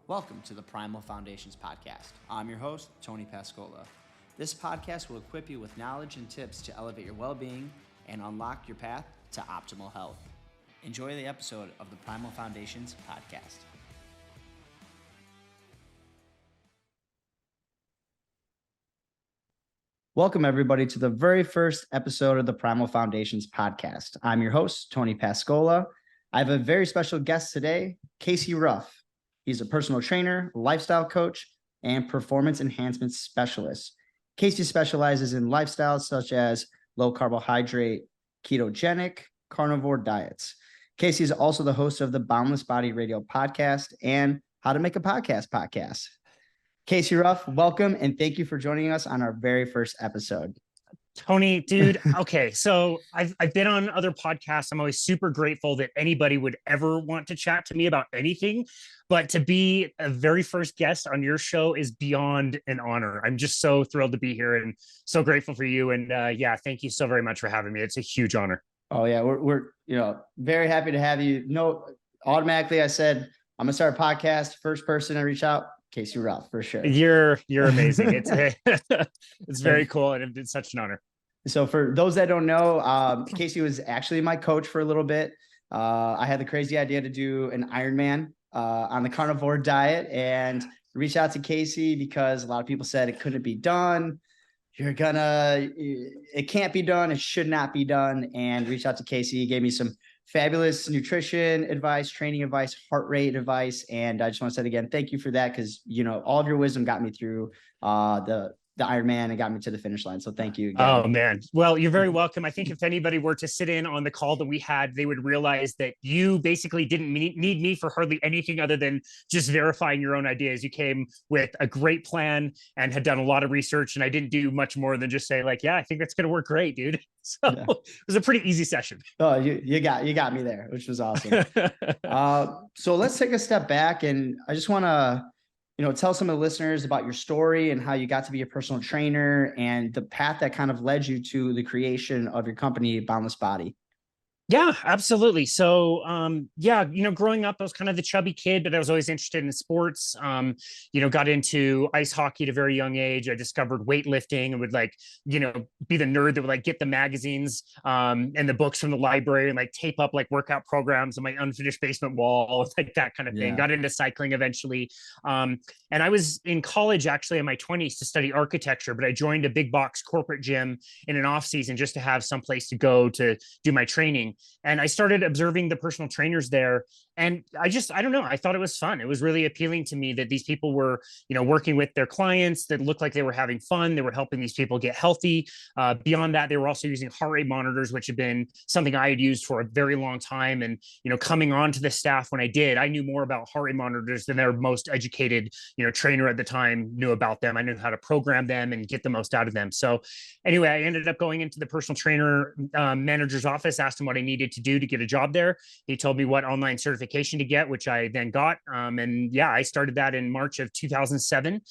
Welcome to the Primal Foundations podcast. I'm your host, Tony Pascola. This podcast will equip you with knowledge and tips to elevate your well-being and unlock your path to optimal health. Enjoy the episode of the Primal Foundations podcast. Welcome, everybody, to the very first episode of the Primal Foundations podcast. I'm your host, Tony Pascola. I have a very special guest today, Casey Ruff. He's a personal trainer, lifestyle coach, and performance enhancement specialist. Casey specializes in lifestyles such as low carbohydrate, ketogenic, carnivore diets. Casey is also the host of the Boundless Body Radio podcast and How to Make a Podcast. Casey Ruff, welcome, and thank you for joining us on our very first episode. Tony, dude. Okay. So I've been on other podcasts. I'm always super grateful that anybody would ever want to chat to me about anything, but to be a very first guest on your show is beyond an honor. I'm just so thrilled to be here and so grateful for you. And thank you so very much for having me. It's a huge honor. Oh yeah. We're very happy to have you. Automatically I said, I'm gonna start a podcast. First person to reach out, Casey Ruff, for sure. You're amazing. It's very cool. And it's such an honor. So for those that don't know, Casey was actually my coach for a little bit. I had the crazy idea to do an Ironman on the carnivore diet and reach out to Casey because a lot of people said it couldn't be done. It can't be done. It should not be done. And reach out to Casey. He gave me some fabulous nutrition advice, training advice, heart rate advice. And I just want to say again, thank you for that. Cause all of your wisdom got me through the Ironman and got me to the finish line. So thank you again. Oh man. Well, you're very welcome. I think if anybody were to sit in on the call that we had, they would realize that you basically didn't need me for hardly anything other than just verifying your own ideas. You came with a great plan and had done a lot of research, and I didn't do much more than just say like, yeah, I think that's going to work great, dude. So yeah. It was a pretty easy session. Oh, you got me there, which was awesome. So let's take a step back, and I just want to tell some of the listeners about your story and how you got to be a personal trainer and the path that kind of led you to the creation of your company, Boundless Body. Yeah, absolutely. So, growing up, I was kind of the chubby kid, but I was always interested in sports. Got into ice hockey at a very young age. I discovered weightlifting and would be the nerd that would get the magazines and the books from the library and tape up workout programs on my unfinished basement wall, that kind of thing. Yeah. Got into cycling eventually. And I was in college actually in my 20s to study architecture, but I joined a big box corporate gym in an off season just to have some place to go to do my training. And I started observing the personal trainers there. And I don't know, I thought it was fun. It was really appealing to me that these people were, working with their clients that looked like they were having fun. They were helping these people get healthy. Beyond that, they were also using heart rate monitors, which had been something I had used for a very long time. And, coming onto the staff when I did, I knew more about heart rate monitors than their most educated, trainer at the time knew about them. I knew how to program them and get the most out of them. So anyway, I ended up going into the personal trainer manager's office, asked him what I needed to do to get a job there. He told me what online certification to get, which I then got. I started that in March of 2007.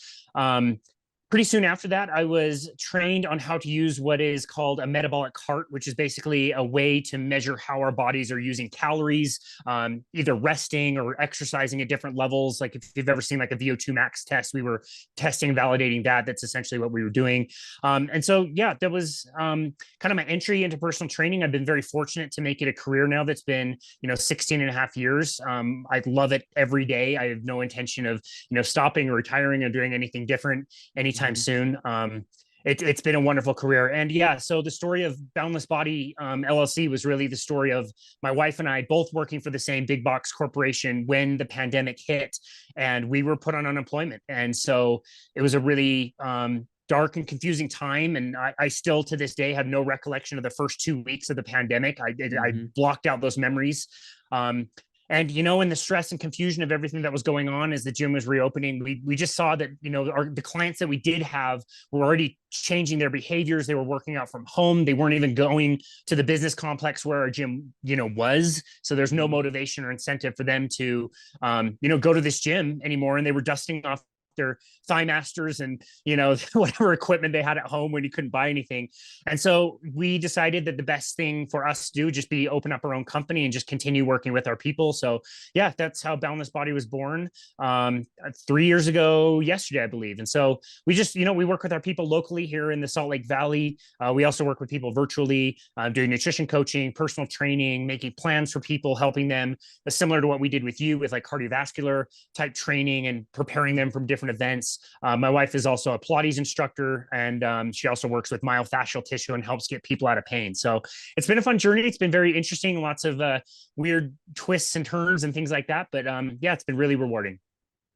Pretty soon after that, I was trained on how to use what is called a metabolic cart, which is basically a way to measure how our bodies are using calories, either resting or exercising at different levels. Like if you've ever seen a VO2 max test, we were testing, validating that. That's essentially what we were doing. That was kind of my entry into personal training. I've been very fortunate to make it a career now that's been, 16 and a half years. I love it every day. I have no intention of, stopping or retiring or doing anything different anytime soon. It's been a wonderful career. And so the story of Boundless Body LLC was really the story of my wife and I both working for the same big box corporation when the pandemic hit and we were put on unemployment. And so it was a really dark and confusing time. And I still to this day have no recollection of the first 2 weeks of the pandemic. I blocked out those memories. And, in the stress and confusion of everything that was going on as the gym was reopening, we just saw that, the clients that we did have were already changing their behaviors. They were working out from home. They weren't even going to the business complex where our gym, was. So there's no motivation or incentive for them to, go to this gym anymore. And they were dusting off their Thigh Masters and, whatever equipment they had at home when you couldn't buy anything. And so we decided that the best thing for us to do just be open up our own company and just continue working with our people. So yeah, that's how Boundless Body was born 3 years ago yesterday, I believe. And so we just, we work with our people locally here in the Salt Lake Valley. We also work with people virtually, doing nutrition coaching, personal training, making plans for people, helping them, similar to what we did with you with like cardiovascular type training and preparing them from different events. My wife is also a Pilates instructor, and she also works with myofascial tissue and helps get people out of pain. So it's been a fun journey. It's been very interesting, lots of weird twists and turns and things like that. But yeah, it's been really rewarding.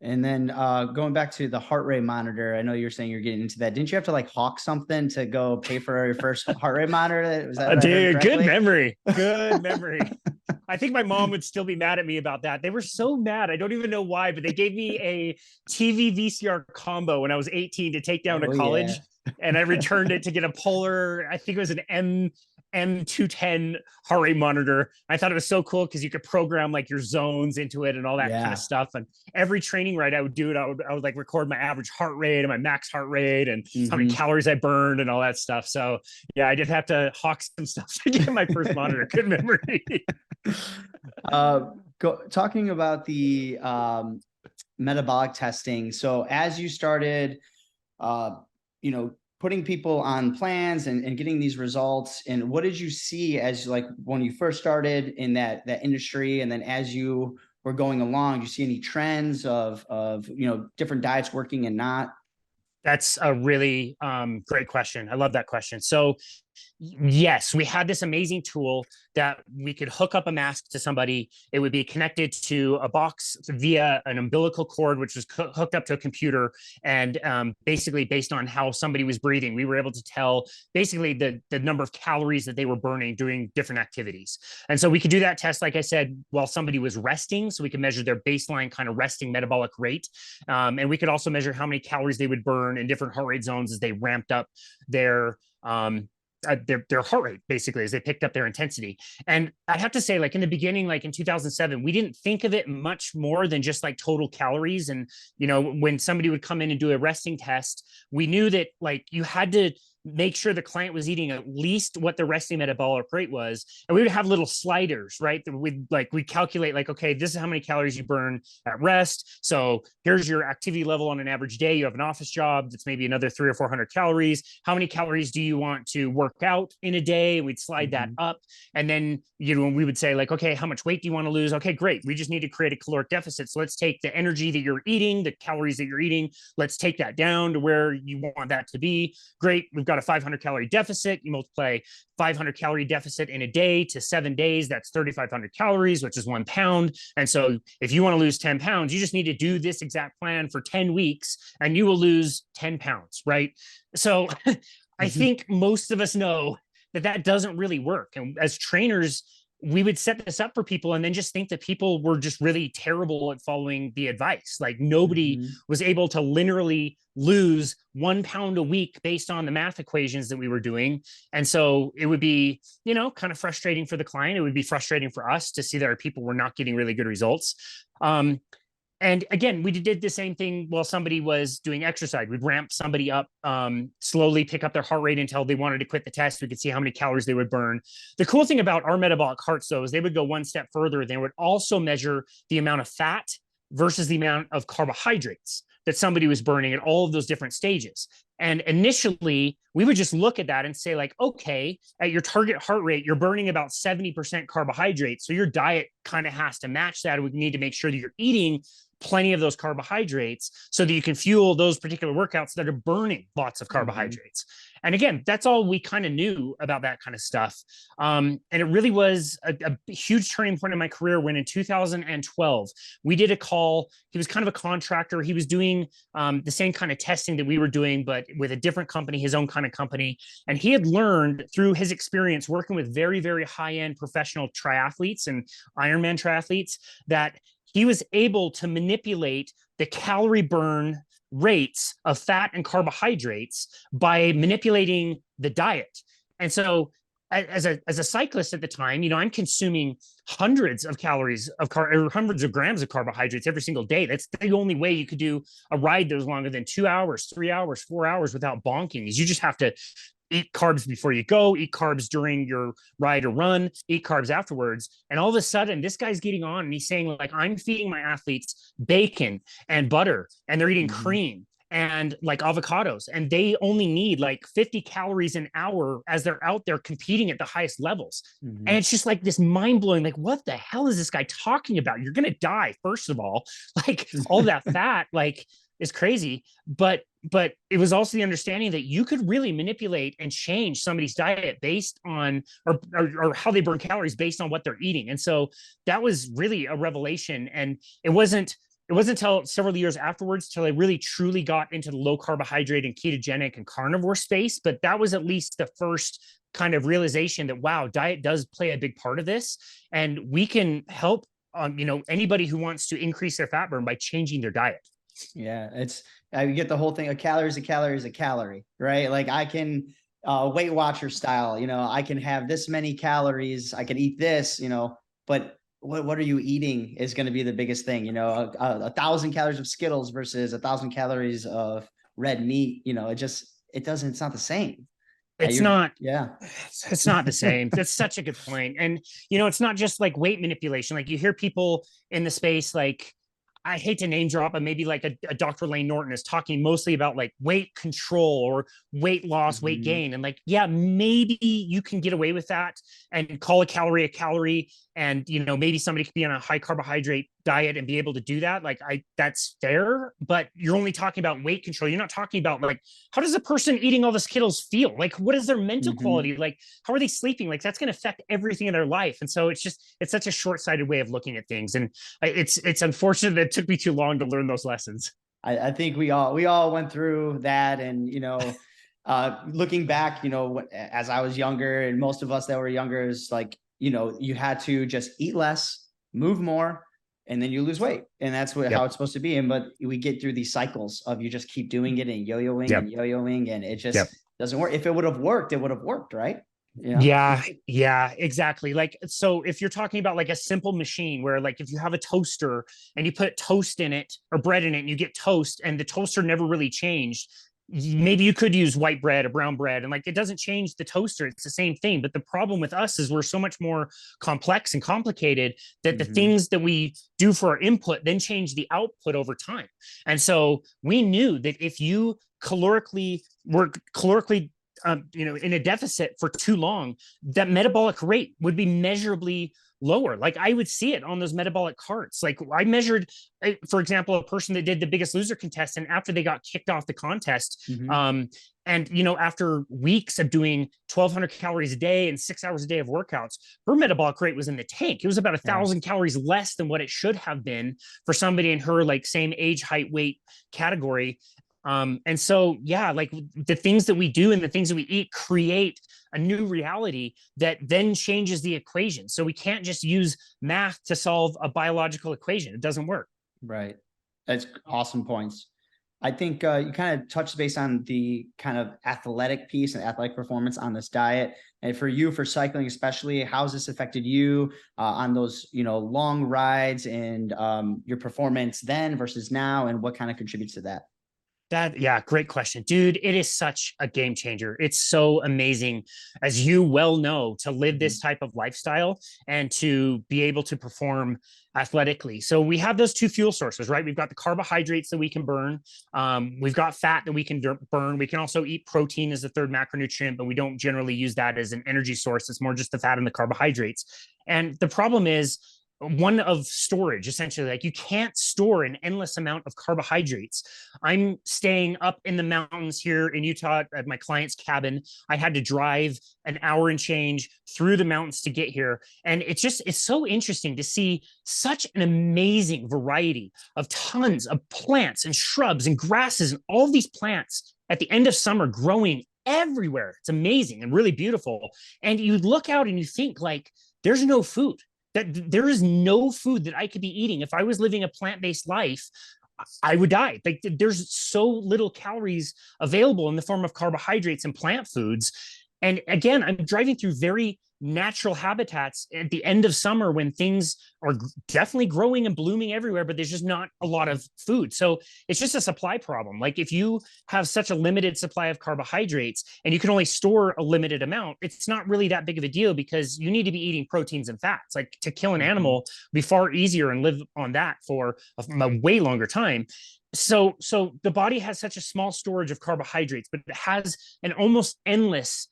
And then going back to the heart rate monitor, I know you're saying you're getting into that. Didn't you have to like hawk something to go pay for your first heart rate monitor? Was that dude, good memory. Good memory. I think my mom would still be mad at me about that. They were so mad. I don't even know why, but they gave me a TV VCR combo when I was 18 to take down to college. Yeah. And I returned it to get a Polar, I think it was an M210 heart rate monitor. I thought it was so cool because you could program like your zones into it and all that kind of stuff. And every training ride I would do it, I would like record my average heart rate and my max heart rate and how many calories I burned and all that stuff. So yeah, I did have to hawk some stuff to get my first monitor. Good memory. Talking about the metabolic testing. So as you started, putting people on plans and getting these results, and what did you see as like when you first started in that industry, and then as you were going along, do you see any trends of different diets working and not? That's a really great question. I love that question. So yes, we had this amazing tool that we could hook up a mask to somebody. It would be connected to a box via an umbilical cord, which was hooked up to a computer. And basically based on how somebody was breathing, we were able to tell basically the number of calories that they were burning doing different activities. And so we could do that test, like I said, while somebody was resting. So we could measure their baseline kind of resting metabolic rate. And we could also measure how many calories they would burn in different heart rate zones as they ramped up their heart rate, basically, as they picked up their intensity. And I'd have to say, like in the beginning, like in 2007, we didn't think of it much more than just like total calories. And, when somebody would come in and do a resting test, we knew that like you had to make sure the client was eating at least what the resting metabolic rate was. And we would have little sliders, right? That we'd calculate like, okay, this is how many calories you burn at rest. So here's your activity level on an average day. You have an office job that's maybe another 300 or 400 calories. How many calories do you want to work out in a day? And we'd slide that up. And then, we would say like, okay, how much weight do you want to lose? Okay, great. We just need to create a caloric deficit. So let's take the energy that you're eating, the calories that you're eating. Let's take that down to where you want that to be. Great. We've got a 500 calorie deficit. You multiply 500 calorie deficit in a day to 7 days. That's 3,500 calories, which is 1 pound. And so if you want to lose 10 pounds, you just need to do this exact plan for 10 weeks and you will lose 10 pounds, right? So I think most of us know that doesn't really work. And as trainers, we would set this up for people and then just think that people were just really terrible at following the advice. Like nobody was able to linearly lose 1 pound a week based on the math equations that we were doing. And so it would be, kind of frustrating for the client. It would be frustrating for us to see that our people were not getting really good results. And again, we did the same thing while somebody was doing exercise. We'd ramp somebody up, slowly pick up their heart rate until they wanted to quit the test. We could see how many calories they would burn. The cool thing about our metabolic hearts, though, is they would go one step further. They would also measure the amount of fat versus the amount of carbohydrates that somebody was burning at all of those different stages. And initially, we would just look at that and say like, okay, at your target heart rate, you're burning about 70% carbohydrates. So your diet kind of has to match that. We need to make sure that you're eating plenty of those carbohydrates so that you can fuel those particular workouts that are burning lots of carbohydrates. And again, that's all we kind of knew about that kind of stuff. And it really was a huge turning point in my career when in 2012, we did a call. He was kind of a contractor. He was doing the same kind of testing that we were doing, but with a different company, his own kind of company. And he had learned through his experience working with very, very high-end professional triathletes and Ironman triathletes that he was able to manipulate the calorie burn rates of fat and carbohydrates by manipulating the diet. And so as a cyclist at the time, I'm consuming hundreds of calories or hundreds of grams of carbohydrates every single day. That's the only way you could do a ride that was longer than 2 hours, 3 hours, 4 hours without bonking, is you just have to eat carbs before you go, eat carbs during your ride or run, eat carbs afterwards. And all of a sudden, this guy's getting on and he's saying, like, I'm feeding my athletes bacon and butter, and they're eating cream and like avocados, and they only need like 50 calories an hour as they're out there competing at the highest levels. And it's just like this mind-blowing, like, what the hell is this guy talking about? You're gonna die, first of all. Like, all that fat, like, is crazy. But it was also the understanding that you could really manipulate and change somebody's diet based on or how they burn calories based on what they're eating. And so that was really a revelation. And it wasn't until several years afterwards till I really truly got into the low carbohydrate and ketogenic and carnivore space. But that was at least the first kind of realization that, wow, diet does play a big part of this. And we can help anybody who wants to increase their fat burn by changing their diet. Yeah, you get the whole thing. A calorie is a calorie is a calorie, right? Like, I can Weight Watcher style, I can have this many calories, I can eat this, but what are you eating is going to be the biggest thing. 1,000 calories of Skittles versus 1,000 calories of red meat. It's not the same. It's not. Yeah. It's not the same. That's such a good point. And, it's not just like weight manipulation. Like, you hear people in the space, like, I hate to name drop, but maybe like a Dr. Lane Norton is talking mostly about like weight control or weight loss, weight gain. And like, yeah, maybe you can get away with that and call a calorie. And, maybe somebody could be on a high carbohydrate diet and be able to do that. Like, that's fair, but you're only talking about weight control. You're not talking about, like, how does a person eating all the Skittles feel? Like, what is their mental quality? Like, how are they sleeping? Like, that's going to affect everything in their life. And so it's such a short-sighted way of looking at things. And it's unfortunate that it took me too long to learn those lessons. I think we all went through that. And, looking back, as I was younger, and most of us that were younger, is like, you had to just eat less, move more, and then you lose weight. And that's how it's supposed to be. But we get through these cycles of you just keep doing it and yo-yoing and yo-yoing, and it just doesn't work. If it would have worked, it would have worked, right? Yeah, exactly. Like, so if you're talking about like a simple machine where, like, if you have a toaster and you put toast in it or bread in it and you get toast and the toaster never really changed, maybe you could use white bread or brown bread, and like, it doesn't change the toaster. It's the same thing. But the problem with us is we're so much more complex and complicated that the things that we do for our input then change the output over time. And so we knew that if you were calorically in a deficit for too long, that metabolic rate would be measurably lower. Like, I would see it on those metabolic carts. Like, I measured, for example, a person that did the Biggest Loser contest, and after they got kicked off the contest, and after weeks of doing 1,200 calories a day and 6 hours a day of workouts, her metabolic rate was in the tank. It was about 1,000 calories less than what it should have been for somebody in her like same age, height, weight category. And so, like, the things that we do and the things that we eat create a new reality that then changes the equation. So we can't just use math to solve a biological equation. It doesn't work. Right. That's awesome points. I think you kind of touched base on the kind of athletic piece and athletic performance on this diet. And for you, for cycling especially, how's this affected you on those, long rides, and your performance then versus now, and what kind of contributes to that? Great question, dude. It is such a game changer. It's so amazing, as you well know, to live this type of lifestyle and to be able to perform athletically. So we have those two fuel sources, right? We've got the carbohydrates that we can burn. We've got fat that we can burn. We can also eat protein as the third macronutrient, but we don't generally use that as an energy source. It's more just the fat and the carbohydrates. And the problem is one of storage, essentially. Like, you can't store an endless amount of carbohydrates. I'm staying up in the mountains here in Utah at my client's cabin. I had to drive an hour and change through the mountains to get here. And it's so interesting to see such an amazing variety of tons of plants and shrubs and grasses and all these plants at the end of summer growing everywhere. It's amazing and really beautiful. And you look out and you think, like, there's no food. That there is no food that I could be eating. If I was living a plant-based life, I would die. Like, there's so little calories available in the form of carbohydrates and plant foods. And again, I'm driving through very natural habitats at the end of summer when things are definitely growing and blooming everywhere, but there's just not a lot of food. So it's just a supply problem. Like if you have such a limited supply of carbohydrates and you can only store a limited amount, it's not really that big of a deal because you need to be eating proteins and fats. Like to kill an animal would be far easier and live on that for a way longer time. So the body has such a small storage of carbohydrates, but it has an almost endless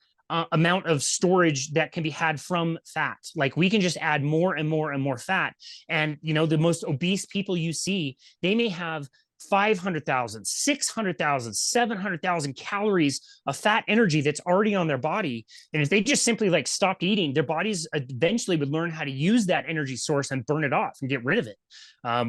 amount of storage that can be had from fat. Like we can just add more and more and more fat. And, you know, the most obese people you see, they may have 500,000, 600,000, 700,000 calories of fat energy that's already on their body. And if they just simply like stopped eating, their bodies eventually would learn how to use that energy source and burn it off and get rid of it.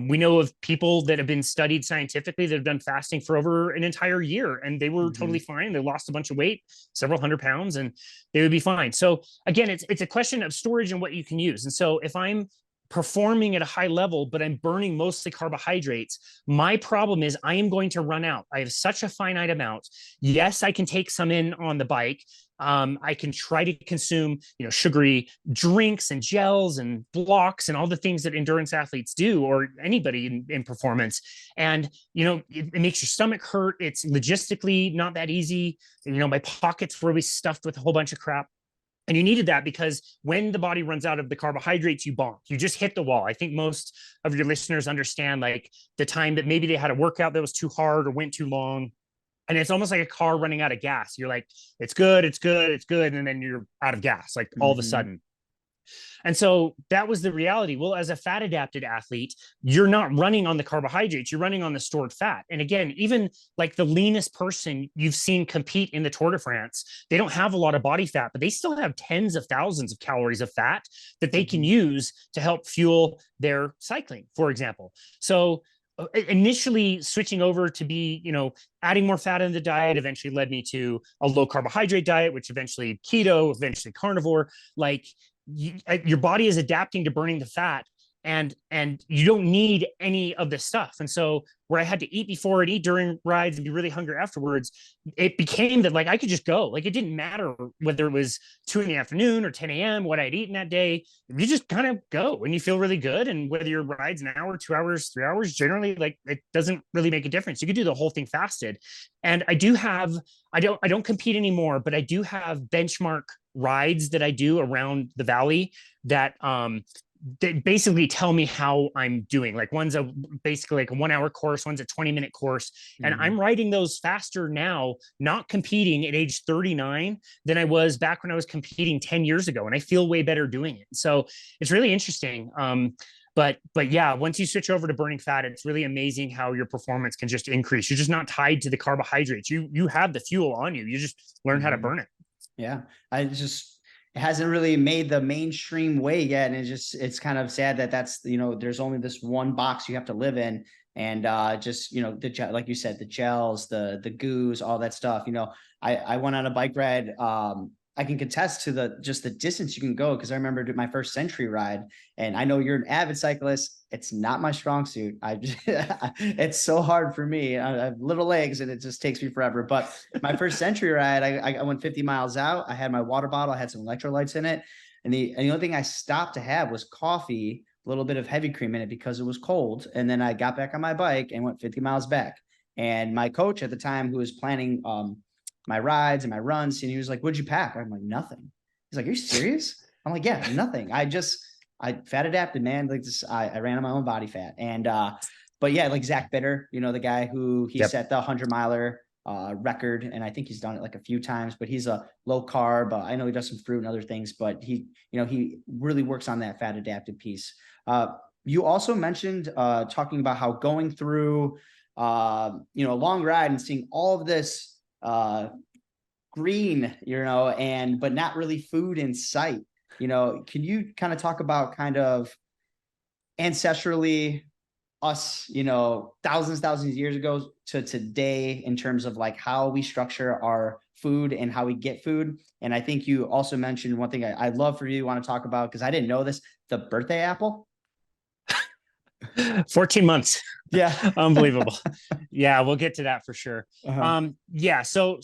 We know of people that have been studied scientifically that have done fasting for over an entire year and they were totally fine. They lost a bunch of weight, several hundred pounds, and they would be fine. So again, it's a question of storage and what you can use. And so if I'm performing at a high level, but I'm burning mostly carbohydrates, my problem is I am going to run out. I have such a finite amount. Yes, I can take some in on the bike. I can try to consume, you know, sugary drinks and gels and blocks and all the things that endurance athletes do, or anybody in performance. And, you know, it makes your stomach hurt. It's logistically not that easy. You know, my pockets were always stuffed with a whole bunch of crap. And you needed that because when the body runs out of the carbohydrates, you bonk. You just hit the wall. I think most of your listeners understand like the time that maybe they had a workout that was too hard or went too long. And it's almost like a car running out of gas. You're like, it's good, it's good, it's good. And then you're out of gas, like all of a sudden. And so that was the reality. Well, as a fat adapted athlete, you're not running on the carbohydrates, you're running on the stored fat. And again, even like the leanest person you've seen compete in the Tour de France, they don't have a lot of body fat, but they still have tens of thousands of calories of fat that they can use to help fuel their cycling, for example. So initially switching over to be, you know, adding more fat in the diet eventually led me to a low carbohydrate diet, which eventually keto, eventually carnivore. Like your body is adapting to burning the fat, and you don't need any of this stuff. And so where I had to eat before and eat during rides and be really hungry afterwards, it became that like I could just go. Like it didn't matter whether it was 2 p.m. or 10 a.m. what I'd eaten that day. You just kind of go and you feel really good. And whether your ride's an hour, 2 hours, 3 hours, generally like it doesn't really make a difference. You could do the whole thing fasted. And I don't compete anymore, but I do have benchmark rides that I do around the valley that they basically tell me how I'm doing. Like one's basically like a 1 hour course, one's a 20-minute course. And I'm riding those faster now, not competing at age 39 than I was back when I was competing 10 years ago. And I feel way better doing it. So it's really interesting. But yeah, once you switch over to burning fat, it's really amazing how your performance can just increase. You're just not tied to the carbohydrates. You have the fuel on you. You just learn how to burn it. Yeah. It hasn't really made the mainstream way yet. And it's kind of sad that that's, you know, there's only this one box you have to live in. And just, you know, like you said, the gels, the goos, all that stuff. You know, I went on a bike ride. I can contest to the distance you can go, because I remember doing my first Century ride, and I know you're an avid cyclist. It's not my strong suit. It's so hard for me. I have little legs and it just takes me forever. But my first Century ride, I went 50 miles out. I had my water bottle. I had some electrolytes in it. And the only thing I stopped to have was coffee, a little bit of heavy cream in it because it was cold. And then I got back on my bike and went 50 miles back. And my coach at the time, who was planning my rides and my runs, and he was like, "What'd you pack?" I'm like, "Nothing." He's like, "Are you serious?" I'm like, "Yeah, nothing. I fat adapted, man. Like this, I ran on my own body fat." And but yeah, like Zach Bitter, you know, the guy who set the 100-miler record, and I think he's done it like a few times, but he's a low carb. I know he does some fruit and other things, but he really works on that fat adapted piece. You also mentioned talking about how going through a long ride and seeing all of this green, but not really food in sight. Can you kind of talk about kind of ancestrally us, thousands of years ago to today in terms of like how we structure our food and how we get food? And I think you also mentioned one thing I'd love for you to want to talk about, because I didn't know this, the birthday apple. 14 months. Yeah. Unbelievable. Yeah, we'll get to that for sure. Uh-huh. Yeah. So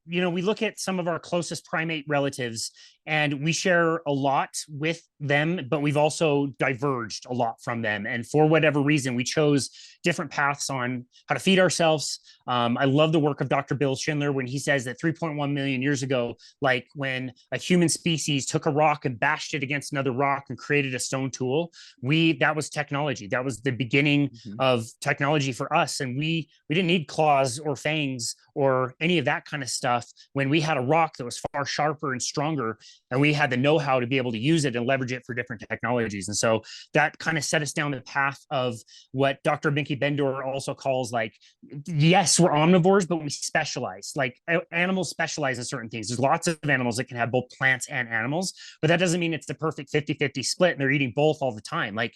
we look at some of our closest primate relatives and we share a lot with them, but we've also diverged a lot from them. And for whatever reason, we chose different paths on how to feed ourselves. I love the work of Dr. Bill Schindler when he says that 3.1 million years ago, like when a human species took a rock and bashed it against another rock and created a stone tool, that was technology. That was the beginning of technology for us. And we didn't need claws or fangs or any of that kind of stuff when we had a rock that was far sharper and stronger, and we had the know-how to be able to use it and leverage it for different technologies. And so that kind of set us down the path of what Dr. Binky Bendor also calls, like, yes, we're omnivores, but we specialize. Like, animals specialize in certain things. There's lots of animals that can have both plants and animals, but that doesn't mean it's the perfect 50-50 split and they're eating both all the time. Like,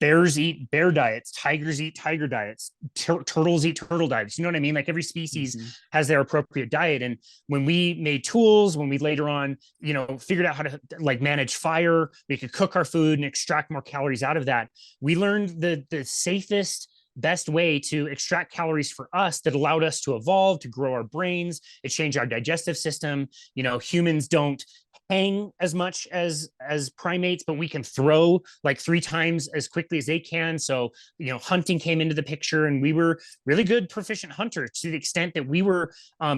bears eat bear diets, tigers eat tiger diets, turtles eat turtle diets. You know what I mean? Like, every species has their appropriate diet. And when we made tools, when we later on, figured out how to like manage fire, we could cook our food and extract more calories out of that. We learned the safest, best way to extract calories for us that allowed us to evolve, to grow our brains. It changed our digestive system. Humans don't hang as much as primates, but we can throw like 3 times as quickly as they can. So, hunting came into the picture, and we were really good, proficient hunters to the extent that we were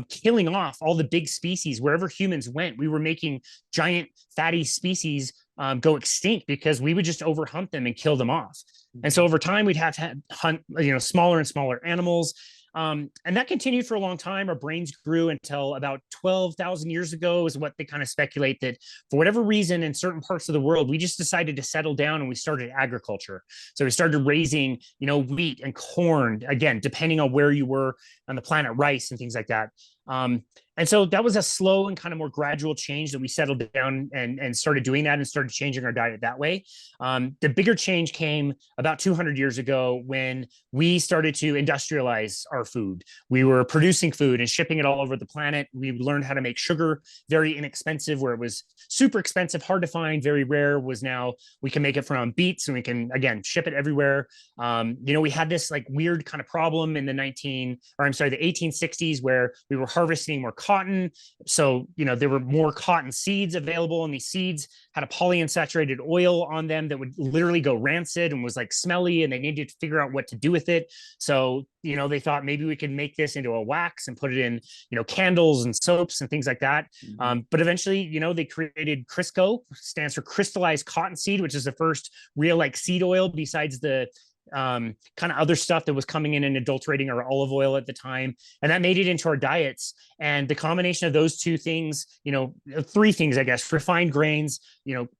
killing off all the big species. Wherever humans went, we were making giant fatty species go extinct because we would just overhunt them and kill them off. And so over time, we'd have to hunt, smaller and smaller animals. And that continued for a long time. Our brains grew until about 12,000 years ago is what they kind of speculate, that for whatever reason in certain parts of the world, we just decided to settle down and we started agriculture. So we started raising, wheat and corn, again, depending on where you were on the planet, rice and things like that. And so that was a slow and kind of more gradual change that we settled down and started doing that and started changing our diet that way. The bigger change came about 200 years ago when we started to industrialize our food. We were producing food and shipping it all over the planet. We learned how to make sugar very inexpensive, where it was super expensive, hard to find, very rare, was now we can make it from beets and we can, again, ship it everywhere. We had this like weird kind of problem in the 1860s where we were harvesting more cotton. So, there were more cotton seeds available, and these seeds had a polyunsaturated oil on them that would literally go rancid and was like smelly, and they needed to figure out what to do with it. So, they thought maybe we could make this into a wax and put it in, candles and soaps and things like that. But eventually, they created Crisco, stands for crystallized cottonseed, which is the first real like seed oil besides the kind of other stuff that was coming in and adulterating our olive oil at the time. And that made it into our diets. And the combination of those two things, 3 things, I guess: refined grains,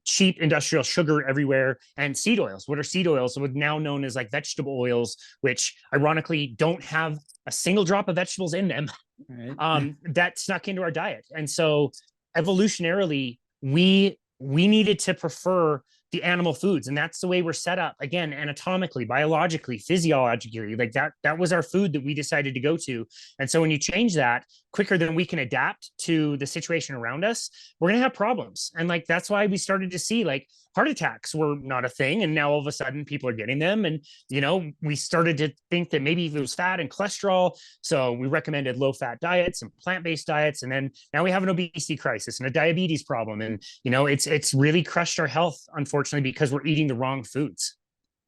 cheap industrial sugar everywhere, and seed oils. What are seed oils? So now known as like vegetable oils, which ironically don't have a single drop of vegetables in them. Right. That snuck into our diet. And so evolutionarily, we needed to prefer the animal foods, and that's the way we're set up, again, anatomically, biologically, physiologically. Like that was our food that we decided to go to. And so when you change that quicker than we can adapt to the situation around us, we're going to have problems. And like that's why we started to see like heart attacks were not a thing, and now all of a sudden people are getting them. And we started to think that maybe it was fat and cholesterol, so we recommended low fat diets and plant-based diets. And then now we have an obesity crisis and a diabetes problem, and it's really crushed our health, unfortunately, because we're eating the wrong foods.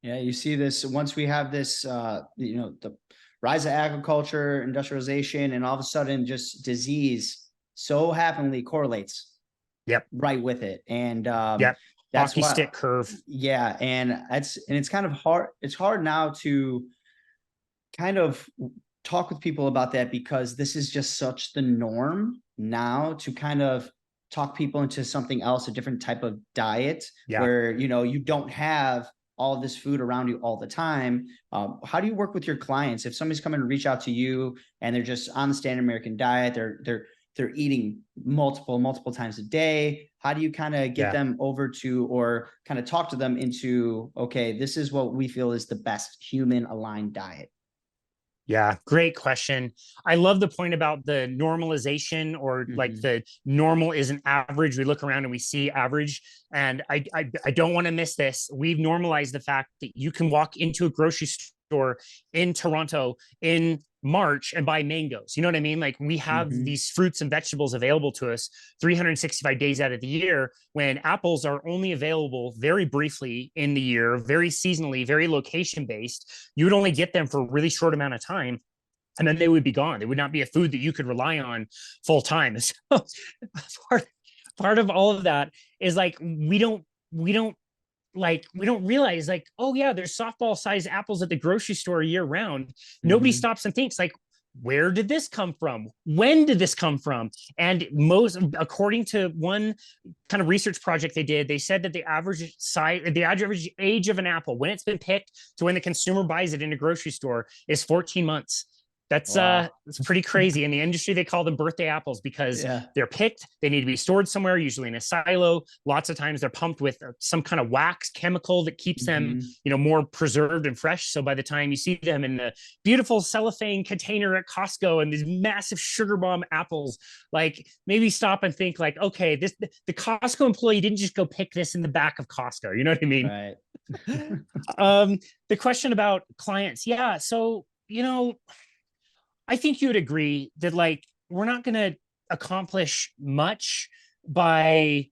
Yeah, you see this once we have this the rise of agriculture, industrialization, and all of a sudden just disease so happily correlates right with it. And that's hockey stick curve. Yeah. And it's kind of hard. It's hard now to kind of talk with people about that, because this is just such the norm now to kind of talk people into something else, a different type of diet where, you don't have all of this food around you all the time. How do you work with your clients? If somebody's coming to reach out to you and they're just on the standard American diet, they're eating multiple times a day, how do you kind of get them over to, or kind of talk to them into, okay, this is what we feel is the best human aligned diet? Yeah, great question. I love the point about the normalization, or like the normal isn't average. We look around and we see average. And I don't want to miss this. We've normalized the fact that you can walk into a grocery store in Toronto, in March and buy mangoes. You know what I mean? Like we have these fruits and vegetables available to us 365 days out of the year, when apples are only available very briefly in the year, very seasonally, very location based. You would only get them for a really short amount of time, and then they would be gone. They would not be a food that you could rely on full time. So part of all of that is like, we don't realize like, oh yeah, there's softball sized apples at the grocery store year round. Nobody stops and thinks like, where did this come from? When did this come from? And according to one kind of research project they did, they said that the average age of an apple, when it's been picked to when the consumer buys it in a grocery store, is 14 months. That's it's pretty crazy. In the industry, they call them birthday apples because they're picked. They need to be stored somewhere, usually in a silo. Lots of times they're pumped with some kind of wax chemical that keeps them, more preserved and fresh. So by the time you see them in the beautiful cellophane container at Costco and these massive sugar bomb apples, like maybe stop and think like, okay, the Costco employee didn't just go pick this in the back of Costco. You know what I mean? Right. The question about clients. Yeah. So, I think you would agree that like we're not going to accomplish much by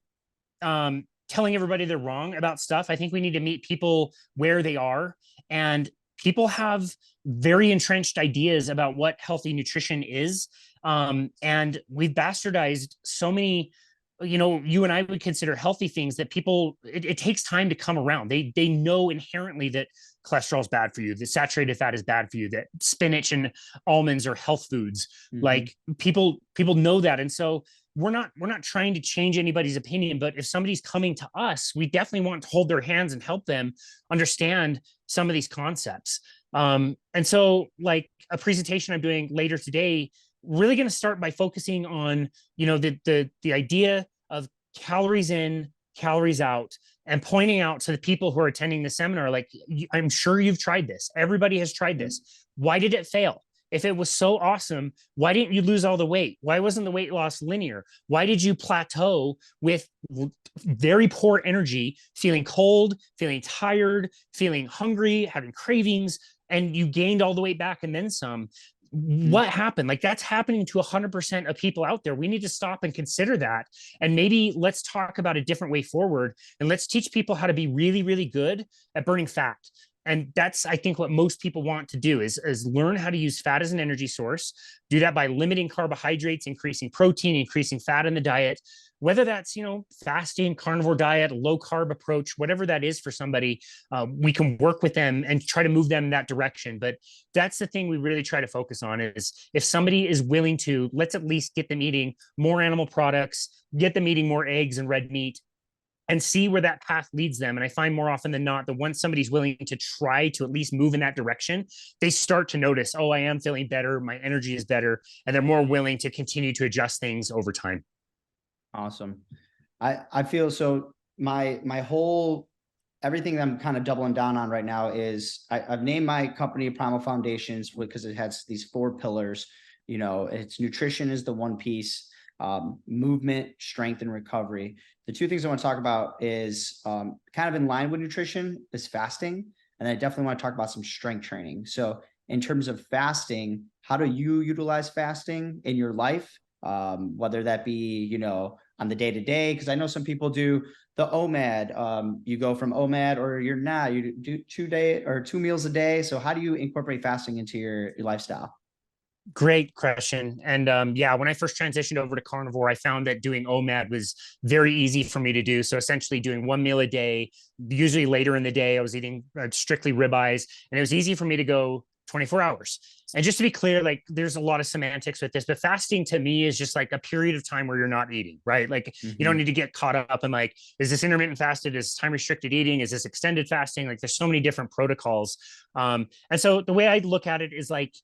telling everybody they're wrong about stuff. I think we need to meet people where they are, and people have very entrenched ideas about what healthy nutrition is. And we've bastardized so many, you and I would consider healthy things that people, it takes time to come around. They know inherently that cholesterol is bad for you, that saturated fat is bad for you, that spinach and almonds are health foods. Like people know that. And so we're not trying to change anybody's opinion, but if somebody's coming to us, we definitely want to hold their hands and help them understand some of these concepts. And so like a presentation I'm doing later today, really going to start by focusing on, the idea of calories in, calories out, and pointing out to the people who are attending the seminar, like, I'm sure you've tried this. Everybody has tried this. Why did it fail? If it was so awesome, why didn't you lose all the weight? Why wasn't the weight loss linear? Why did you plateau with very poor energy, feeling cold, feeling tired, feeling hungry, having cravings, and you gained all the weight back and then some? What happened? Like that's happening to 100% of people out there. We need to stop and consider that. And maybe let's talk about a different way forward, and let's teach people how to be really, really good at burning fat. And that's, I think, what most people want to do is learn how to use fat as an energy source, do that by limiting carbohydrates, increasing protein, increasing fat in the diet, whether that's, fasting, carnivore diet, low carb approach, whatever that is for somebody. We can work with them and try to move them in that direction. But that's the thing we really try to focus on is if somebody is willing to, let's at least get them eating more animal products, get them eating more eggs and red meat, and see where that path leads them. And I find more often than not that once somebody's willing to try to at least move in that direction, they start to notice, oh, I am feeling better, my energy is better, and they're more willing to continue to adjust things over time. Awesome. I feel so my whole, everything that I'm kind of doubling down on right now is I've named my company Primal Foundations because it has these 4 pillars. It's nutrition is the one piece, movement, strength, and recovery. The 2 things I want to talk about is kind of in line with nutrition is fasting. And I definitely want to talk about some strength training. So in terms of fasting, how do you utilize fasting in your life? Whether that be, on the day-to-day, because I know some people do the OMAD, you go from OMAD or you're not, you do 2 meals a day. So how do you incorporate fasting into your lifestyle? Great question. And when I first transitioned over to carnivore, I found that doing OMAD was very easy for me to do. So essentially doing 1 meal a day, usually later in the day, I was eating strictly ribeyes, and it was easy for me to go 24 hours. And just to be clear, like there's a lot of semantics with this, but fasting to me is just like a period of time where you're not eating, right? Like you don't need to get caught up in like, is this intermittent fasted? Is this time restricted eating? Is this extended fasting? Like there's so many different protocols. And so the way I look at it is like,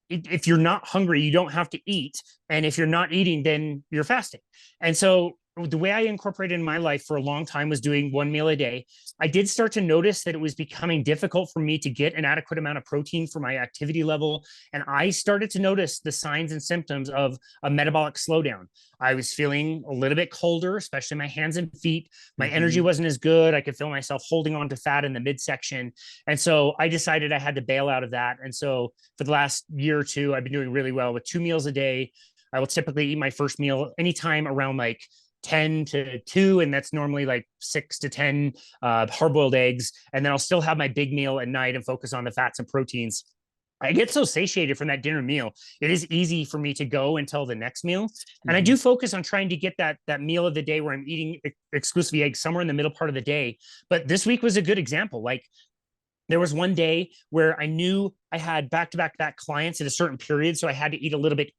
if you're not hungry, you don't have to eat. And if you're not eating, then you're fasting. And so the way I incorporated in my life for a long time was doing one meal a day. I did start to notice that it was becoming difficult for me to get an adequate amount of protein for my activity level. And I started to notice the signs and symptoms of a metabolic slowdown. I was feeling a little bit colder, especially my hands and feet. My energy wasn't as good. I could feel myself holding on to fat in the midsection. And so I decided I had to bail out of that. And so for the last year or two, I've been doing really well with 2 meals a day. I will typically eat my first meal anytime around like 10 to 2, and that's normally like 6 to 10 hard-boiled eggs. And then I'll still have my big meal at night and focus on the fats and proteins. I get so satiated from that dinner meal. It is easy for me to go until the next meal. And I do focus on trying to get that meal of the day where I'm eating exclusively eggs somewhere in the middle part of the day. But this week was a good example. Like, there was one day where I knew I had back-to-back clients at a certain period, so I had to eat a little bit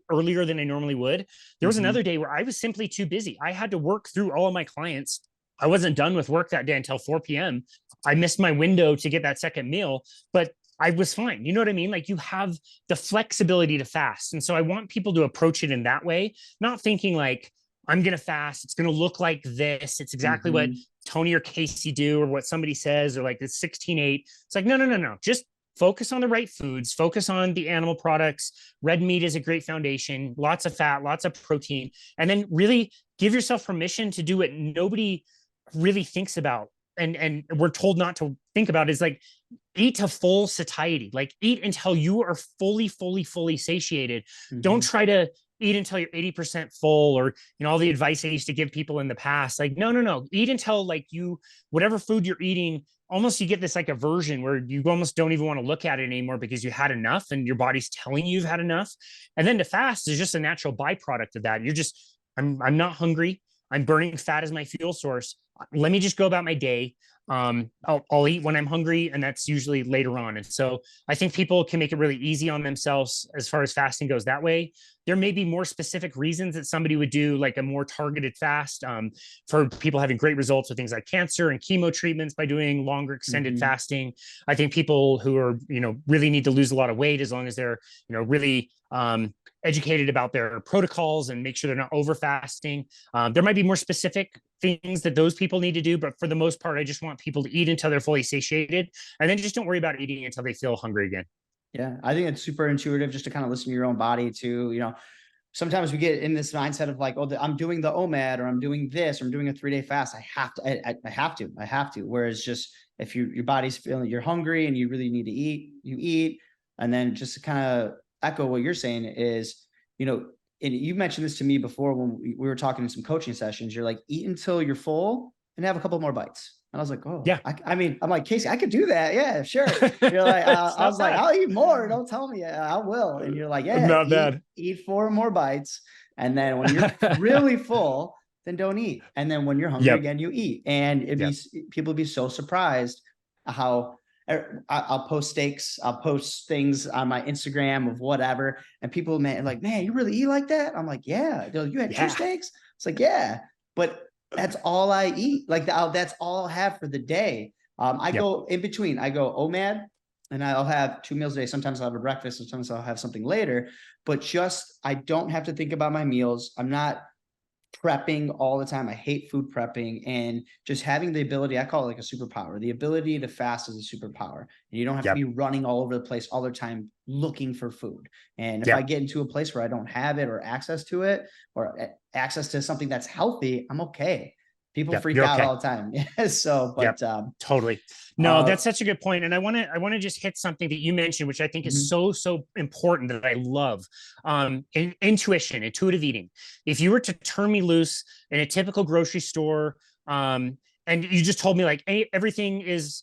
earlier than I normally would. There was another day where I was simply too busy. I had to work through all of my clients. I wasn't done with work that day until 4 p.m. I missed my window to get that second meal, but I was fine. You know what I mean? Like, you have the flexibility to fast. And so I want people to approach it in that way, not thinking like, I'm going to fast, it's going to look like this. It's exactly what Tony or Casey do, or what somebody says, or like it's 16-8. It's like, no. Just focus on the right foods, focus on the animal products. Red meat is a great foundation, lots of fat, lots of protein, and then really give yourself permission to do what nobody really thinks about. And we're told not to think about is like, eat to full satiety, like eat until you are fully satiated. Don't try to eat until you're 80% full, or, all the advice I used to give people in the past. Like, no, eat until like whatever food you're eating, almost you get this like aversion where you almost don't even want to look at it anymore because you had enough and your body's telling you you've had enough. And then to fast is just a natural byproduct of that. I'm not hungry. I'm burning fat as my fuel source. Let me just go about my day. I'll eat when I'm hungry, and that's usually later on. And so I think people can make it really easy on themselves as far as fasting goes that way. There may be more specific reasons that somebody would do like a more targeted fast, for people having great results with things like cancer and chemo treatments by doing longer extended fasting. I think people who are, really need to lose a lot of weight, as long as they're, really educated about their protocols and make sure they're not over fasting. There might be more specific things that those people need to do, but for the most part, I just want people to eat until they're fully satiated, and then just don't worry about eating until they feel hungry again. Yeah, I think it's super intuitive just to kind of listen to your own body too. Sometimes we get in this mindset of like, oh, I'm doing the OMAD, or I'm doing this, or I'm doing a 3-day fast. I have to. Whereas just if your body's feeling you're hungry and you really need to eat, you eat. And then just to kind of echo what you're saying is, and you mentioned this to me before when we were talking in some coaching sessions. You're like, eat until you're full and have a couple more bites. And I was like, oh, yeah. I'm like, Casey, I could do that. Yeah, sure. You're like, I was like, I'll eat more. Don't tell me. I will. And you're like, yeah, not bad. Eat 4 more bites. And then when you're really full, then don't eat. And then when you're hungry again, you eat. And people be so surprised how I'll post steaks, I'll post things on my Instagram of whatever. And people, man, you really eat like that? I'm like, yeah. You had 2 steaks? It's like, yeah. But that's all I eat. Like that's all I'll have for the day. I go in between. I go OMAD, and I'll have 2 meals a day. Sometimes I'll have a breakfast. Sometimes I'll have something later. But I don't have to think about my meals. I'm not prepping all the time. I hate food prepping, and just having the ability, I call it like a superpower. The ability to fast is a superpower, and you don't have to be running all over the place all the time looking for food. And if I get into a place where I don't have it, or access to it, or access to something that's healthy, I'm okay. People freak out all the time. Totally. No, that's such a good point. And I want to just hit something that you mentioned, which I think is so important, that I love. Intuitive eating. If you were to turn me loose in a typical grocery store, and you just told me like, hey, everything is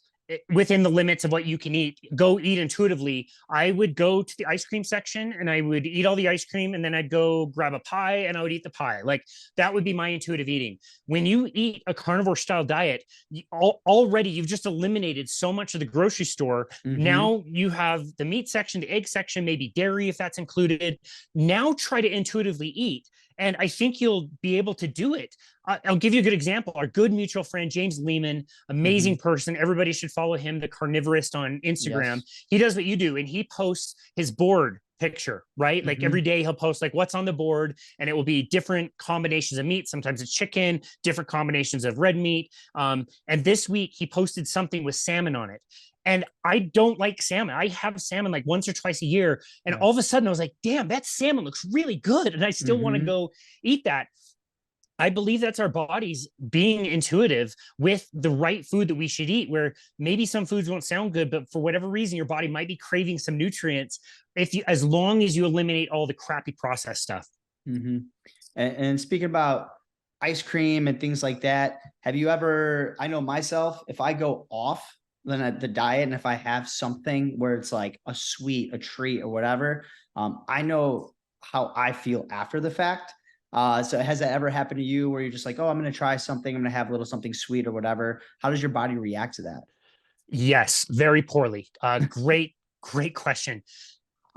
within the limits of what you can eat, go eat intuitively, I would go to the ice cream section and I would eat all the ice cream, and then I'd go grab a pie and I would eat the pie. Like, that would be my intuitive eating. When you eat a carnivore style diet, already you've just eliminated so much of the grocery store. Now you have the meat section, the egg section, maybe dairy if that's included. Now try to intuitively eat. And I think you'll be able to do it. I'll give you a good example. Our good mutual friend, James Lehman, amazing person. Everybody should follow him, the Carnivorist, on Instagram. He does what you do, and he posts his board picture, right? Like every day he'll post like what's on the board, and it will be different combinations of meat. Sometimes it's chicken, different combinations of red meat. And this week he posted something with salmon on it. And I don't like salmon. I have salmon like once or twice a year. And all of a sudden I was like, damn, that salmon looks really good. And I still want to go eat that. I believe that's our bodies being intuitive with the right food that we should eat, where maybe some foods won't sound good, but for whatever reason, your body might be craving some nutrients as long as you eliminate all the crappy processed stuff. And speaking about ice cream and things like that, have you ever, I know myself, if I go off the diet and if I have something where it's like a sweet, a treat or whatever, I know how I feel after the fact. So has that ever happened to you where you're just like, oh, I'm going to try something, I'm going to have a little something sweet or whatever? How does your body react to that? Yes, very poorly. Great question.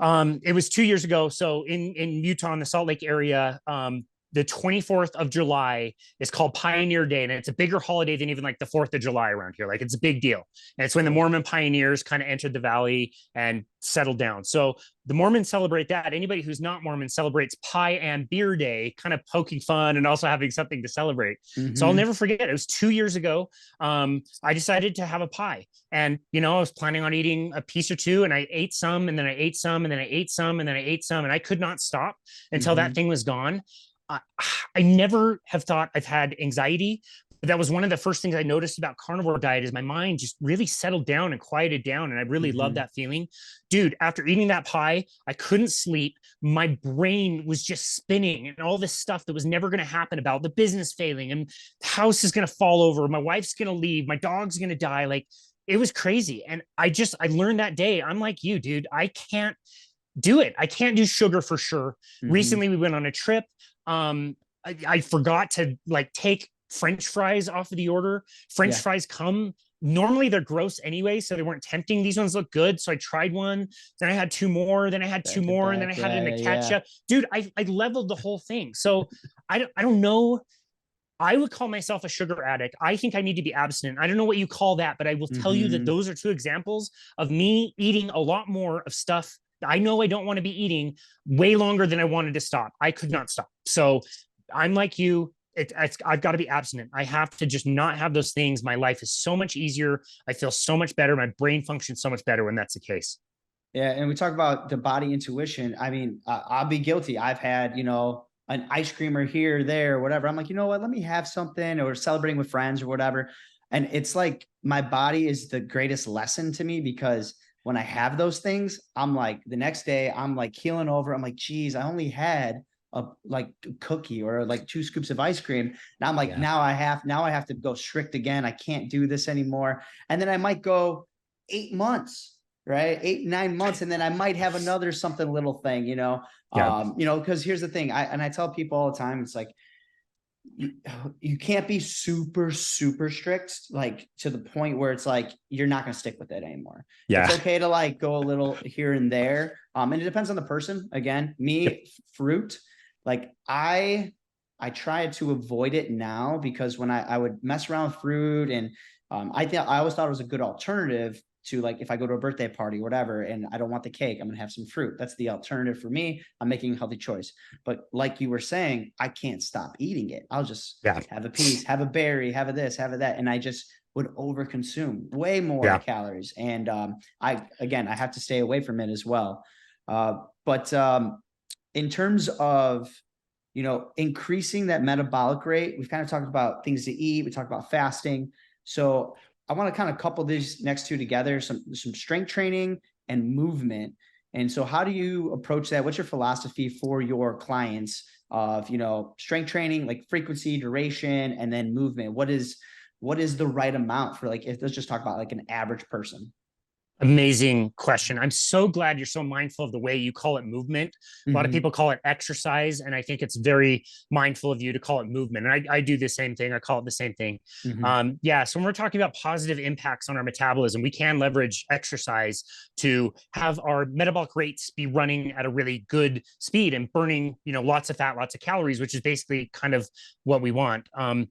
It was 2 years ago. So in Utah, in the Salt Lake area, the 24th of July is called Pioneer Day. And it's a bigger holiday than even like the 4th of July around here. Like it's a big deal. And it's when the Mormon pioneers kind of entered the valley and settled down. So the Mormons celebrate that. Anybody who's not Mormon celebrates Pie and Beer Day, kind of poking fun and also having something to celebrate. So I'll never forget. It was 2 years ago. I decided to have a pie. And, I was planning on eating a piece or two, and I ate some, and then I ate some, and then I ate some, and then I ate some, and I could not stop until that thing was gone. I never have thought I've had anxiety, but that was one of the first things I noticed about carnivore diet is my mind just really settled down and quieted down. And I really love that feeling. Dude, after eating that pie, I couldn't sleep. My brain was just spinning and all this stuff that was never going to happen about the business failing and the house is going to fall over. My wife's going to leave. My dog's going to die. Like it was crazy. And I learned that day, I'm like you, dude, I can't do it. I can't do sugar for sure. Recently we went on a trip. I forgot to like take French fries off of the order. French fries come, normally they're gross anyway, so they weren't tempting. These ones look good. So I tried one, then I had two more, then I had two more, and then I had it in a ketchup. Dude, I leveled the whole thing. So I don't know. I would call myself a sugar addict. I think I need to be abstinent. I don't know what you call that, but I will tell you that those are two examples of me eating a lot more of stuff I know I don't want to be eating way longer than I wanted to stop. I could not stop. So I'm like you. I've got to be abstinent. I have to just not have those things. My life is so much easier. I feel so much better. My brain functions so much better when that's the case. Yeah. And we talk about the body intuition. I mean, I'll be guilty. I've had, an ice creamer here, there, whatever. I'm like, you know what, let me have something, or celebrating with friends or whatever. And it's like, my body is the greatest lesson to me, because when I have those things, I'm like, the next day I'm like keeling over. I'm like, geez, I only had a cookie or like 2 scoops of ice cream. Now I'm like, now I have to go strict again. I can't do this anymore. And then I might go 8 months, right? 8, 9 months. And then I might have another something little thing, because here's the thing. I tell people all the time, it's like, you can't be super, super strict, like to the point where it's like, you're not going to stick with it anymore. It's okay to like go a little here and there. And it depends on the person. Again, me, fruit, like I try to avoid it now, because when I would mess around with fruit, and I always thought it was a good alternative to, like, if I go to a birthday party or whatever, and I don't want the cake, I'm going to have some fruit. That's the alternative for me. I'm making a healthy choice. But like you were saying, I can't stop eating it. I'll just have a piece, have a berry, have a this, have a that. And I just would overconsume way more calories. And I have to stay away from it as well. But in terms of, increasing that metabolic rate, we've kind of talked about things to eat. We talked about fasting. So I want to kind of couple these next two together, some strength training and movement. And so how do you approach that? What's your philosophy for your clients of, strength training, like frequency, duration, and then movement? What is the right amount for, like, let's just talk about like an average person? Amazing question. I'm so glad you're so mindful of the way you call it movement. A lot of people call it exercise, and I think it's very mindful of you to call it movement. And I do the same thing. I call it the same thing. So when we're talking about positive impacts on our metabolism, we can leverage exercise to have our metabolic rates be running at a really good speed and burning, lots of fat, lots of calories, which is basically kind of what we want. And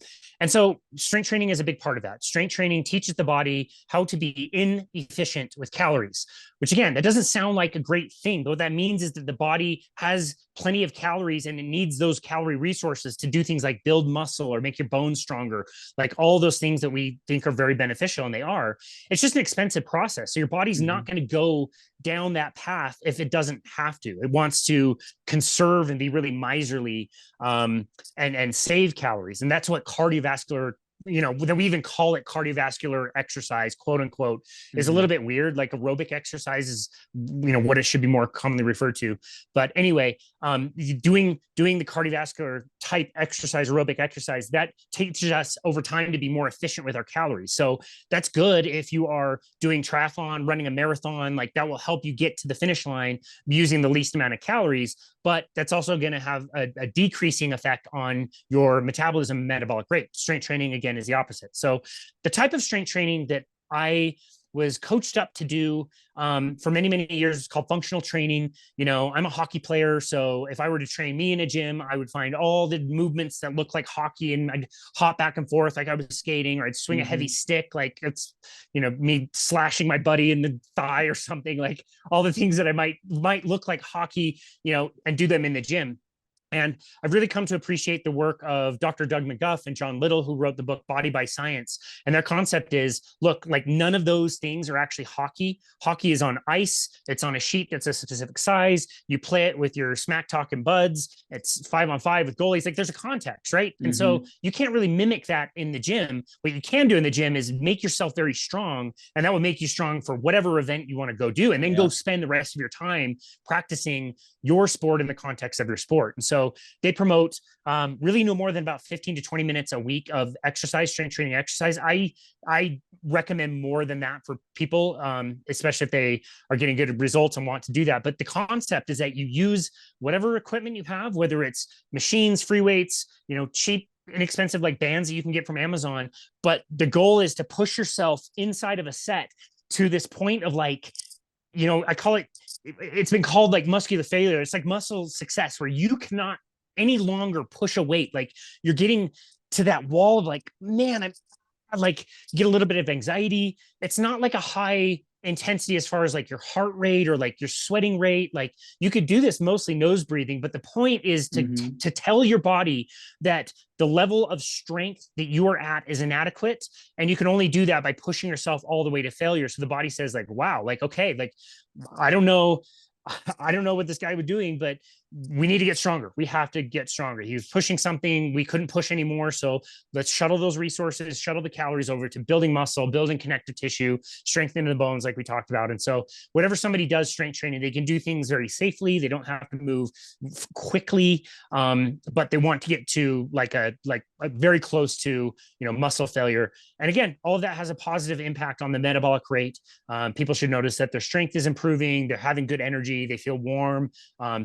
so strength training is a big part of that. Strength training teaches the body how to be inefficient with calories, which again, that doesn't sound like a great thing. But what that means is that the body has plenty of calories and it needs those calorie resources to do things like build muscle or make your bones stronger, like all those things that we think are very beneficial, and they are. It's just an expensive process. So your body's not going to go down that path if it doesn't have to. It wants to conserve and be really miserly, and save calories. And that's what cardiovascular, that we even call it cardiovascular exercise, quote unquote, is a little bit weird. Like aerobic exercise is, what it should be more commonly referred to. But anyway, doing the cardiovascular type exercise, aerobic exercise, that teaches us over time to be more efficient with our calories. So that's good if you are doing triathlon, running a marathon, like that will help you get to the finish line using the least amount of calories. But that's also going to have a decreasing effect on your metabolism and metabolic rate. Strength training, again, is the opposite. So the type of strength training that I was coached up to do for many, many years is called functional training. I'm a hockey player. So if I were to train me in a gym, I would find all the movements that look like hockey, and I'd hop back and forth like I was skating, or I'd swing a heavy stick like it's, me slashing my buddy in the thigh or something, like all the things that I might look like hockey, and do them in the gym. And I've really come to appreciate the work of Dr. Doug McGuff and John Little, who wrote the book Body by Science. And their concept is, look, like none of those things are actually hockey. Hockey is on ice. It's on a sheet that's a specific size. You play it with your smack talking buds. It's 5-on-5 with goalies. Like there's a context, right? And so you can't really mimic that in the gym. What you can do in the gym is make yourself very strong, and that will make you strong for whatever event you want to go do. And then go spend the rest of your time practicing your sport in the context of your sport. And so they promote really no more than about 15 to 20 minutes a week of exercise, strength training exercise. I recommend more than that for people, especially if they are getting good results and want to do that. But the concept is that you use whatever equipment you have, whether it's machines, free weights, cheap, inexpensive like bands that you can get from Amazon. But the goal is to push yourself inside of a set to this point of like, I call it, it's been called like muscular failure. It's like muscle success, where you cannot any longer push a weight. Like you're getting to that wall of like, man, I like get a little bit of anxiety. It's not like a high intensity as far as like your heart rate or like your sweating rate. Like you could do this mostly nose breathing, but the point is to tell your body that the level of strength that you are at is inadequate, and you can only do that by pushing yourself all the way to failure. So the body says like, wow, like, okay, like I don't know what this guy was doing, but we need to get stronger. We have to get stronger. He was pushing something we couldn't push anymore. So let's shuttle those resources, shuttle the calories over to building muscle, building connective tissue, strengthening the bones like we talked about. And so whatever somebody does strength training, they can do things very safely. They don't have to move quickly, but they want to get to like a very close to, muscle failure. And again, all of that has a positive impact on the metabolic rate. People should notice that their strength is improving. They're having good energy. They feel warm,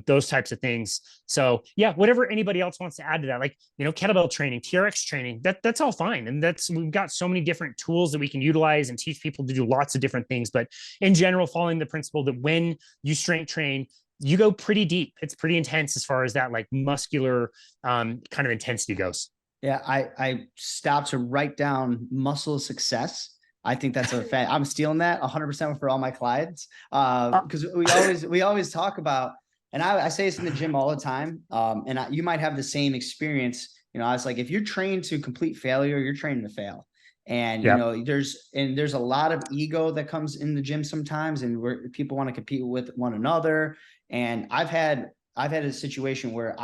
those types of things. So yeah, whatever anybody else wants to add to that, like, kettlebell training, TRX training, that's all fine. And we've got so many different tools that we can utilize and teach people to do lots of different things. But in general, following the principle that when you strength train, you go pretty deep. It's pretty intense as far as that like muscular kind of intensity goes. Yeah, I stopped to write down muscle success. I think that's a fact. I'm stealing that 100% for all my clients, because we always talk about, and I say this in the gym all the time, and you might have the same experience. I was like, if you're trained to complete failure, you're trained to fail. And there's a lot of ego that comes in the gym sometimes, and where people want to compete with one another. And I've had a situation where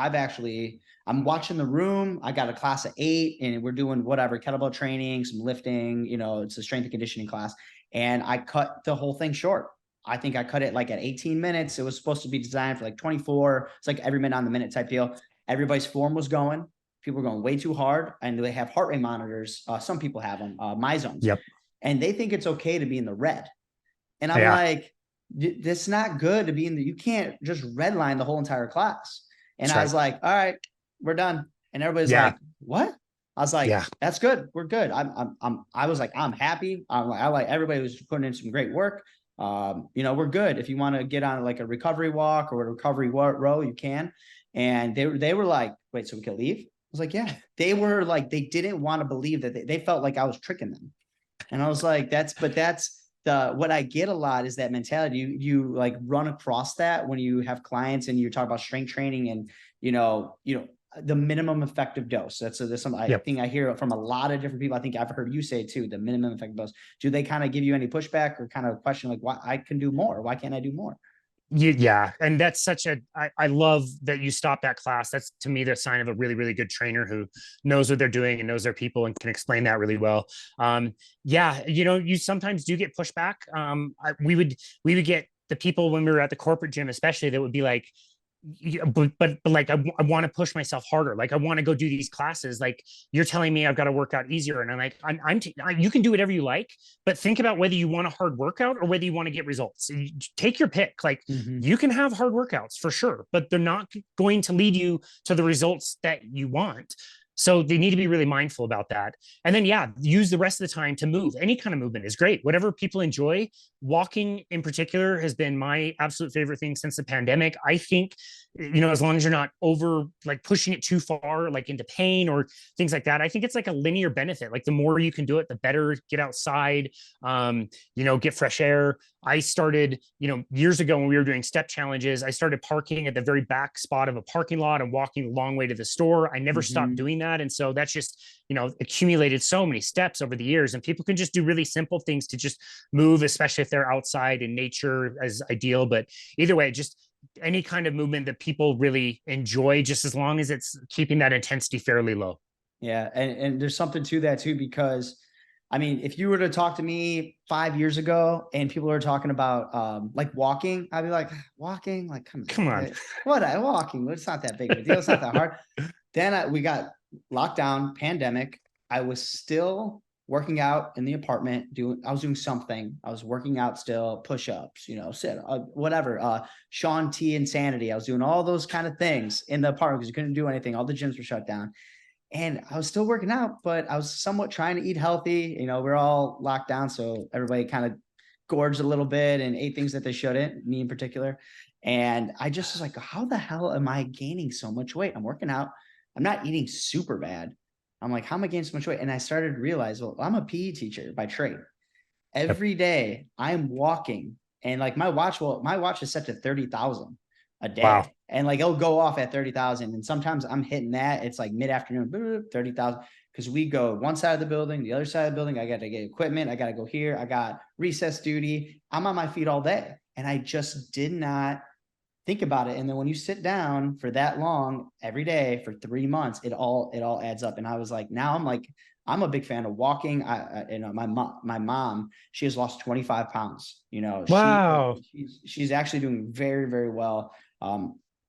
I'm watching the room. I got a class of 8 and we're doing whatever, kettlebell training, some lifting, it's a strength and conditioning class. And I cut the whole thing short. I think I cut it like at 18 minutes. It was supposed to be designed for like 24. It's like every minute on the minute type deal. Everybody's form was going. People were going way too hard, and they have heart rate monitors. Some people have them, MyZones. Yep. And they think it's okay to be in the red. And I'm like, that's not good to be you can't just redline the whole entire class. And I was like, all right, we're done. And everybody's like, what? I was like, that's good. We're good. I was like, I'm happy. I like everybody was putting in some great work. We're good. If you want to get on like a recovery walk or a recovery row, you can. And they were like, wait, so we can leave? I was like, yeah. They were like, they didn't want to believe that they felt like I was tricking them. And I was like, that's what I get a lot is that mentality. You like run across that when you have clients and you talk about strength training and, the minimum effective dose. That's something I think I hear from a lot of different people. I think I've heard you say too, the minimum effective dose. Do they kind of give you any pushback or kind of question like, why I can do more? Why can't I do more? Yeah. And that's I love that you stopped that class. That's to me the sign of a really, really good trainer who knows what they're doing and knows their people and can explain that really well. Yeah, you sometimes do get pushback. We would get the people when we were at the corporate gym, especially, that would be like, yeah, but like I want to push myself harder. Like I want to go do these classes. Like you're telling me I've got to work out easier, and I'm like, you can do whatever you like, but think about whether you want a hard workout or whether you want to get results. You take your pick. Like you can have hard workouts for sure, but they're not going to lead you to the results that you want. So they need to be really mindful about that. And then, yeah, use the rest of the time to move. Any kind of movement is great. Whatever people enjoy. Walking in particular has been my absolute favorite thing since the pandemic. I think, as long as you're not over like pushing it too far, like into pain or things like that, I think it's like a linear benefit. Like the more you can do it, the better. Get outside, get fresh air. I started, years ago when we were doing step challenges, I started parking at the very back spot of a parking lot and walking a long way to the store. I never stopped doing that. And so that's just, accumulated so many steps over the years, and people can just do really simple things to just move, especially if they're outside in nature as ideal. But either way, just any kind of movement that people really enjoy, just as long as it's keeping that intensity fairly low. Yeah. And there's something to that too, because I mean, if you were to talk to me 5 years ago and people were talking about like walking, I'd be like, walking, like, come on. What walking? It's not that big of a deal. It's not that hard. Then we got locked down, pandemic. I was still working out in the apartment, I was doing something. I was working out still, push-ups, whatever. Sean T Insanity. I was doing all those kind of things in the apartment because you couldn't do anything. All the gyms were shut down. And I was still working out, but I was somewhat trying to eat healthy. We're all locked down. So everybody kind of gorged a little bit and ate things that they shouldn't, me in particular. And I just was like, how the hell am I gaining so much weight? I'm working out. I'm not eating super bad. I'm like, how am I gaining so much weight? And I started to realize, well, I'm a PE teacher by trade. Every day I'm walking, and like my watch is set to 30,000 a day. Wow. And like it'll go off at 30,000. And sometimes I'm hitting that. It's like mid-afternoon, 30,000. Because we go one side of the building, the other side of the building. I got to get equipment. I got to go here. I got recess duty. I'm on my feet all day. And I just did not think about it. And then when you sit down for that long every day for 3 months, it all adds up. And I was like, now I'm a big fan of walking. My mom, she has lost 25 pounds. Wow. She's actually doing very, very well.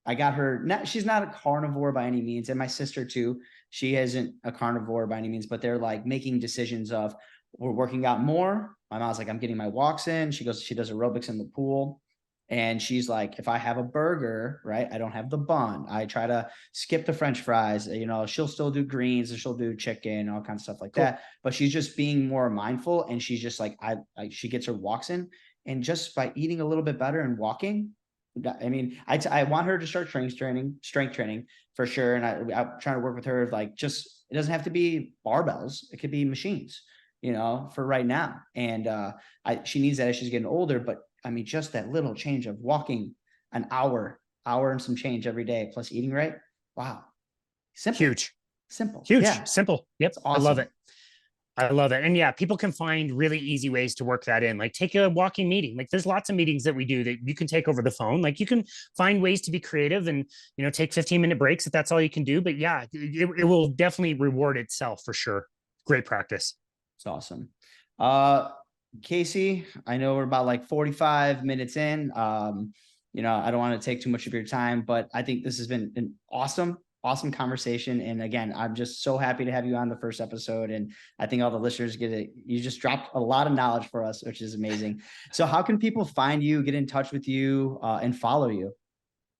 I got her. She's not a carnivore by any means, and my sister too. She isn't a carnivore by any means, but they're like making decisions of we're working out more. My mom's like, I'm getting my walks in. She does aerobics in the pool. And she's like, if I have a burger, right, I don't have the bun. I try to skip the French fries. She'll still do greens and she'll do chicken, all kinds of stuff like that. But she's just being more mindful. And she's just like, she gets her walks in. And just by eating a little bit better and walking, I mean, I want her to start strength training for sure. And I'm trying to work with her. Like, it doesn't have to be barbells. It could be machines, for right now. And she needs that as she's getting older. But I mean, just that little change of walking an hour and some change every day, plus eating right. Wow. Simple. Huge. Yeah. Simple. Yep. Awesome. I love it. And yeah, people can find really easy ways to work that in. Like take a walking meeting. Like there's lots of meetings that we do that you can take over the phone. Like you can find ways to be creative and, take 15-minute breaks if that's all you can do. But yeah, it will definitely reward itself for sure. Great practice. It's awesome. Casey, I know we're about like 45 minutes in. I don't want to take too much of your time, but I think this has been an awesome conversation. And again, I'm just so happy to have you on the first episode. And I think all the listeners get it. You just dropped a lot of knowledge for us, which is amazing. So how can people find you, get in touch with you, and follow you?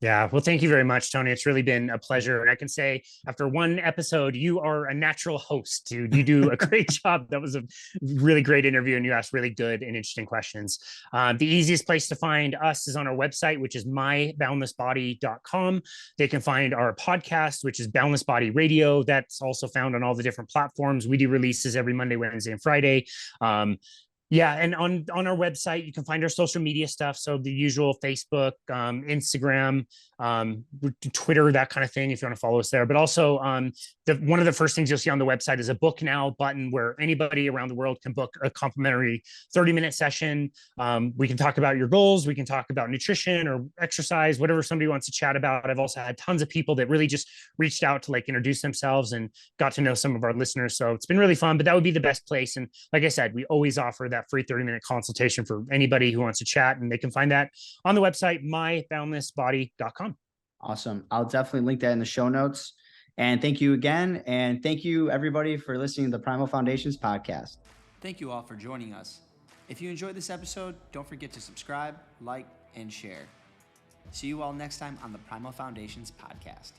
Yeah. Well, thank you very much, Tony. It's really been a pleasure. And I can say after one episode, you are a natural host, dude. You do a great job. That was a really great interview and you asked really good and interesting questions. The easiest place to find us is on our website, which is myboundlessbody.com. They can find our podcast, which is Boundless Body Radio. That's also found on all the different platforms. We do releases every Monday, Wednesday, and Friday. Yeah, and on our website, you can find our social media stuff. So the usual Facebook, Instagram, Twitter, that kind of thing, if you want to follow us there. But also, one of the first things you'll see on the website is a book now button where anybody around the world can book a complimentary 30-minute session. We can talk about your goals. We can talk about nutrition or exercise, whatever somebody wants to chat about. I've also had tons of people that really just reached out to like introduce themselves and got to know some of our listeners. So it's been really fun, but that would be the best place. And like I said, we always offer that free 30-minute consultation for anybody who wants to chat, and they can find that on the website, myboundlessbody.com. Awesome. I'll definitely link that in the show notes. And thank you again. And thank you everybody for listening to the Primal Foundations podcast. Thank you all for joining us. If you enjoyed this episode, don't forget to subscribe, like, and share. See you all next time on the Primal Foundations podcast.